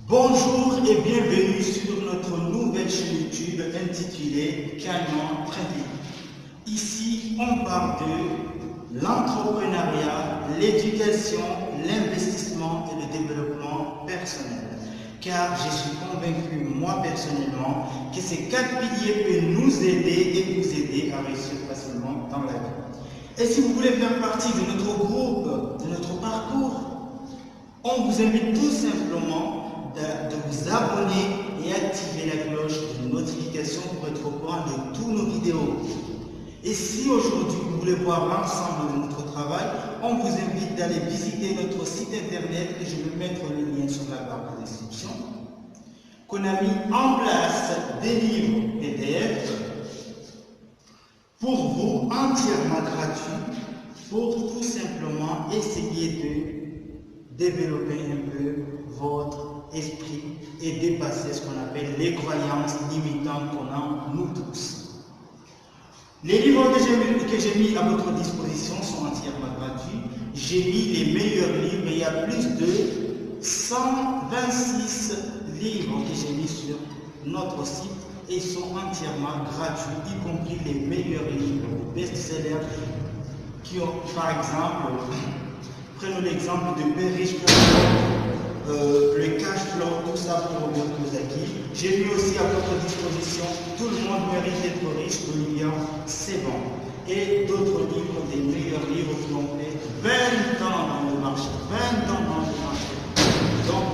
Bonjour et bienvenue sur notre nouvelle chaîne YouTube intitulée Canon Trading. Ici, on parle de l'entrepreneuriat, l'éducation, l'investissement et le développement personnel. Car je suis convaincu, moi personnellement, que ces 4 piliers peuvent nous aider et vous aider à réussir facilement dans la vie. Et si vous voulez faire partie de notre groupe, de notre parcours, on vous invite tout simplement de vous abonner et activer la cloche de notification pour être au courant de tous nos vidéos. Et si aujourd'hui vous voulez voir l'ensemble de notre travail, on vous invite d'aller visiter notre site internet et je vais mettre le lien sur la barre de description, qu'on a mis en place des livres PDF pour vous entièrement gratuits pour tout simplement essayer de développer un peu votre esprit et dépasser ce qu'on appelle les croyances limitantes qu'on a nous tous. Les livres que j'ai mis à votre disposition sont entièrement gratuits. J'ai mis les meilleurs livres et il y a plus de 126 livres que j'ai mis sur notre site et ils sont entièrement gratuits, y compris les meilleurs livres best-sellers qui ont, par exemple, prenons l'exemple de Père riche, le cash flow, tout ça pour Robert Kiyosaki. J'ai mis aussi à votre disposition Tout le monde mérite d'être riche de William Sebon et d'autres livres, des meilleurs livres qui ont fait 20 ans dans le marché. 20 ans dans le marché. Donc,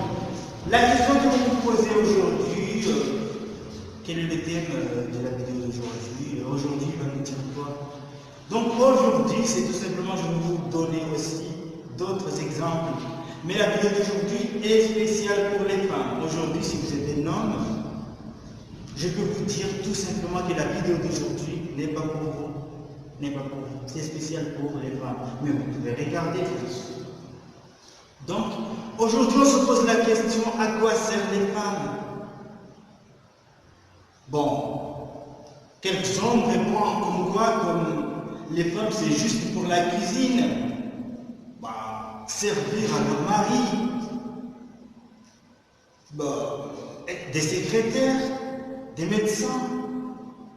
la question que vous vous posez aujourd'hui, quel est le thème de la vidéo d'aujourd'hui? Aujourd'hui, il va nous dire quoi? Donc aujourd'hui, c'est tout simplement, je vais vous donner aussi d'autres exemples. Mais la vidéo d'aujourd'hui est spéciale pour les femmes. Aujourd'hui, si vous êtes un homme, je peux vous dire tout simplement que la vidéo d'aujourd'hui n'est pas pour vous. N'est pas pour vous. C'est spécial pour les femmes. Mais vous pouvez regarder. Donc, aujourd'hui, on se pose la question, à quoi servent les femmes? Bon, quelques-uns répondent comme quoi, comme les femmes, c'est juste pour la cuisine. Servir à leur mari, des secrétaires, des médecins,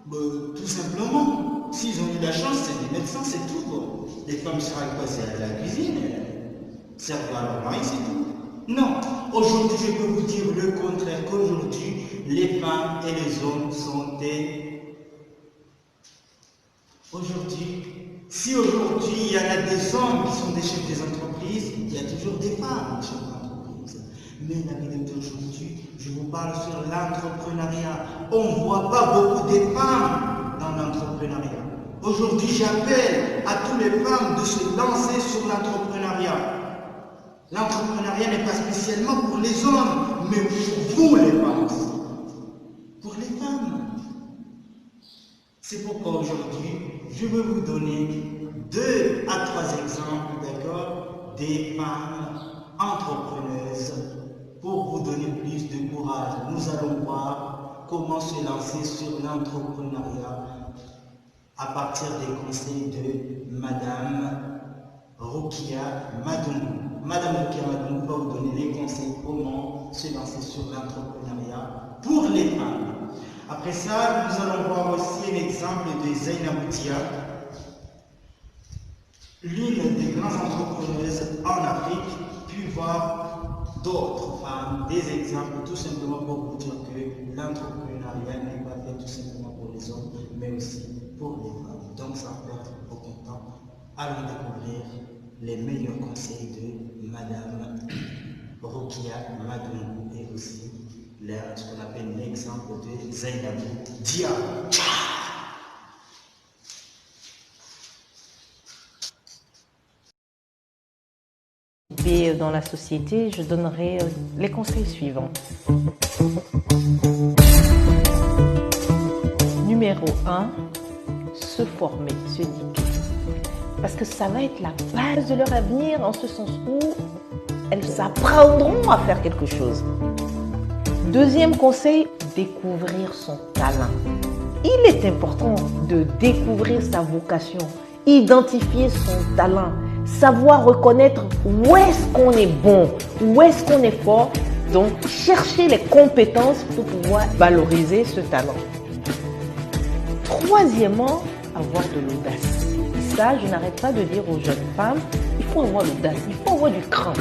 tout simplement. S'ils ont eu la chance, c'est des médecins, c'est tout. Les femmes servent à quoi? C'est à la cuisine, servir à leur mari, c'est tout. Non, aujourd'hui je peux vous dire le contraire, qu'aujourd'hui les femmes et les hommes sont des... Si aujourd'hui il y en a des hommes qui sont des chefs des entreprises, il y a toujours des femmes chefs d'entreprise. Mais la vidéo d'aujourd'hui, je vous parle sur l'entrepreneuriat. On ne voit pas beaucoup de femmes dans l'entrepreneuriat. Aujourd'hui, j'appelle à toutes les femmes de se lancer sur l'entrepreneuriat. L'entrepreneuriat n'est pas spécialement pour les hommes, mais pour vous les femmes aussi. Pour les femmes. C'est pourquoi aujourd'hui, je vais vous donner 2 à 3 exemples, d'accord, des femmes entrepreneuses pour vous donner plus de courage. Nous allons voir comment se lancer sur l'entrepreneuriat à partir des conseils de Madame Rokia Madungou. Madame Rokia Madungou va vous donner les conseils comment se lancer sur l'entrepreneuriat pour les femmes. Après ça, nous allons voir aussi un exemple de Zainabou Dia, l'une des grandes entrepreneuses en Afrique, puis voir d'autres femmes, des exemples, tout simplement pour vous dire que l'entrepreneuriat n'est pas fait tout simplement pour les hommes, mais aussi pour les femmes. Donc, sans perdre aucun temps, allons découvrir les meilleurs conseils de Madame Rokia Madungou et aussi ce qu'on appelle l'exemple de Zainabou Dia. Et dans la société, je donnerai les conseils suivants. Numéro 1, se former, s'éduquer. Parce que ça va être la base de leur avenir, en ce sens où elles apprendront à faire quelque chose. Deuxième conseil, découvrir son talent. Il est important de découvrir sa vocation, identifier son talent, savoir reconnaître où est-ce qu'on est bon, où est-ce qu'on est fort Donc, cherchez les compétences pour pouvoir valoriser ce talent. Troisièmement, avoir de l'audace. Ça, je n'arrête pas de dire aux jeunes femmes, il faut avoir l'audace, il faut avoir du cran.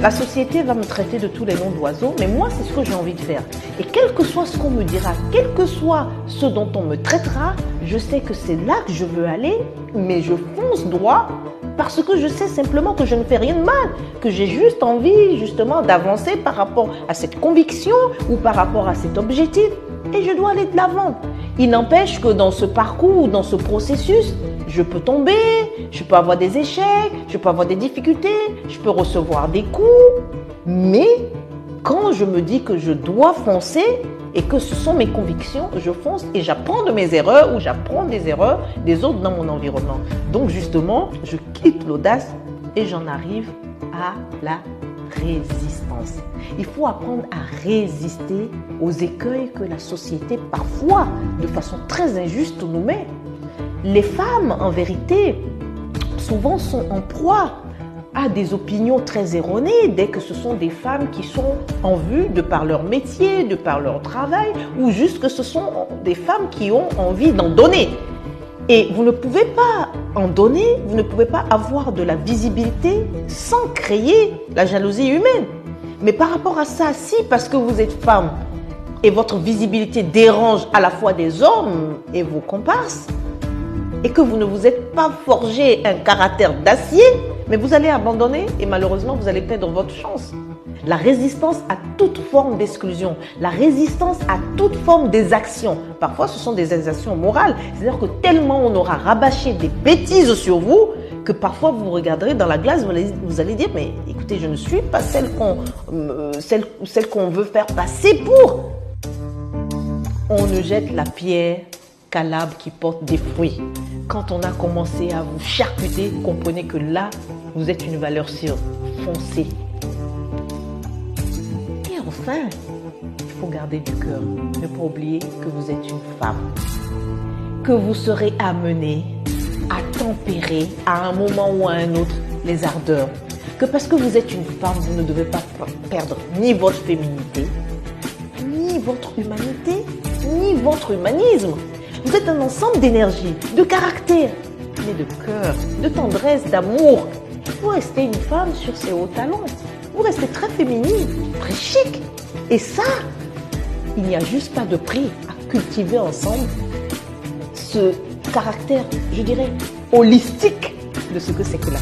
La société va me traiter de tous les noms d'oiseaux, mais moi, c'est ce que j'ai envie de faire. Et quel que soit ce qu'on me dira, quel que soit ce dont on me traitera, je sais que c'est là que je veux aller, mais je fonce droit parce que je sais simplement que je ne fais rien de mal, que j'ai juste envie justement d'avancer par rapport à cette conviction ou par rapport à cet objectif et je dois aller de l'avant. Il n'empêche que dans ce parcours, dans ce processus, je peux tomber, je peux avoir des échecs, je peux avoir des difficultés, je peux recevoir des coups. Mais quand je me dis que je dois foncer et que ce sont mes convictions, je fonce et j'apprends de mes erreurs ou j'apprends des erreurs des autres dans mon environnement. Donc justement, je quitte l'audace et j'en arrive à la résistance. Il faut apprendre à résister aux écueils que la société, parfois, de façon très injuste, nous met. Les femmes, en vérité, souvent sont en proie à des opinions très erronées dès que ce sont des femmes qui sont en vue de par leur métier, de par leur travail, ou juste que ce sont des femmes qui ont envie d'en donner. Et vous ne pouvez pas en donner, vous ne pouvez pas avoir de la visibilité sans créer la jalousie humaine. Mais par rapport à ça, si parce que vous êtes femme et votre visibilité dérange à la fois des hommes et vos comparses, et que vous ne vous êtes pas forgé un caractère d'acier, mais vous allez abandonner et malheureusement vous allez perdre votre chance. La résistance à toute forme d'exclusion, la résistance à toute forme d'exaction. Parfois, ce sont des exactions morales. C'est-à-dire que tellement on aura rabâché des bêtises sur vous que parfois vous regarderez dans la glace, vous allez dire, mais écoutez, je ne suis pas celle qu'on veut faire passer pour. On ne jette la pierre qu'à l'arbre qui porte des fruits. Quand on a commencé à vous charcuter, comprenez que là, vous êtes une valeur sûre. Foncez. Et enfin, il faut garder du cœur. Ne pas oublier que vous êtes une femme. Que vous serez amenée à tempérer à un moment ou à un autre les ardeurs. Que parce que vous êtes une femme, vous ne devez pas perdre ni votre féminité, ni votre humanité, ni votre humanisme. Vous êtes un ensemble d'énergie, de caractère, mais de cœur, de tendresse, d'amour. Vous restez une femme sur ses hauts talons. Vous restez très féminine, très chic. Et ça, il n'y a juste pas de prix à cultiver ensemble ce caractère, je dirais, holistique de ce que c'est que la